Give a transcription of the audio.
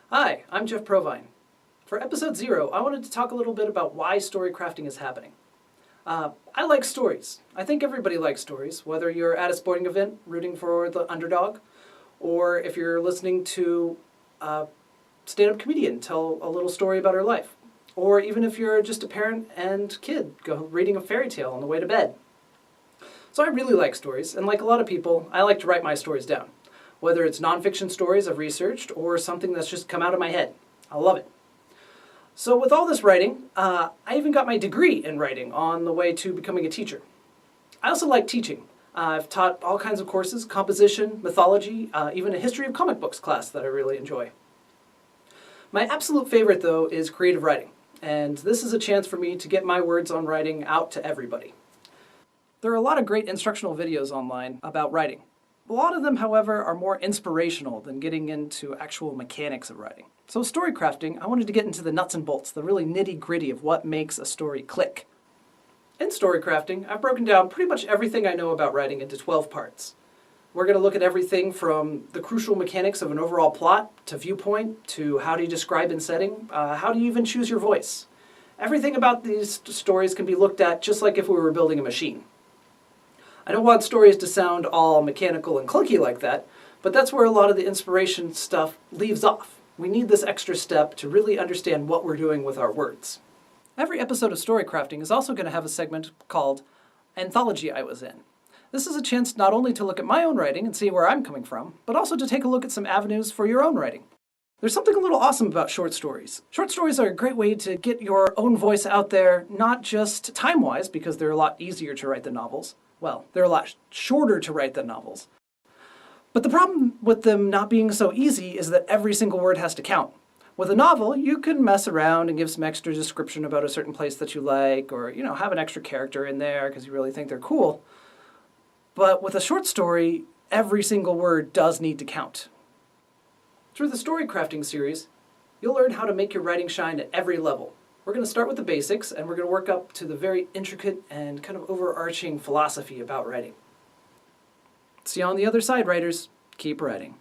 Hi, I'm Jeff Provine. For episode 0, I wanted to talk a little bit about why storycrafting is happening. I like stories. I think everybody likes stories, whether you're at a sporting event rooting for the underdog, or if you're listening to a stand-up comedian tell a little story about her life, or even if you're just a parent and kid reading a fairy tale on the way to bed. So I really like stories, and like a lot of people, I like to write my stories down. Whether it's nonfiction stories I've researched or something that's just come out of my head. I love it. So with all this writing, I even got my degree in writing on the way to becoming a teacher. I also like teaching. I've taught all kinds of courses, composition, mythology, even a history of comic books class that I really enjoy. My absolute favorite, though, is creative writing, and this is a chance for me to get my words on writing out to everybody. There are a lot of great instructional videos online about writing. A lot of them, however, are more inspirational than getting into actual mechanics of writing. So with storycrafting, I wanted to get into the nuts and bolts, the really nitty-gritty of what makes a story click. In storycrafting, I've broken down pretty much everything I know about writing into 12 parts. We're going to look at everything from the crucial mechanics of an overall plot, to viewpoint, to how do you describe in setting, how do you even choose your voice. Everything about these stories can be looked at just like if we were building a machine. I don't want stories to sound all mechanical and clunky like that, but that's where a lot of the inspiration stuff leaves off. We need this extra step to really understand what we're doing with our words. Every episode of Storycrafting is also going to have a segment called Anthology I Was In. This is a chance not only to look at my own writing and see where I'm coming from, but also to take a look at some avenues for your own writing. There's something a little awesome about short stories. Short stories are a great way to get your own voice out there, not just time-wise, because they're a lot easier to write than novels. Well, they're a lot shorter to write than novels. But the problem with them not being so easy is that every single word has to count. With a novel, you can mess around and give some extra description about a certain place that you like, or, have an extra character in there because you really think they're cool. But with a short story, every single word does need to count. Through the Storycrafting series, you'll learn how to make your writing shine at every level. We're going to start with the basics, and we're going to work up to the very intricate and kind of overarching philosophy about writing. See you on the other side, writers. Keep writing.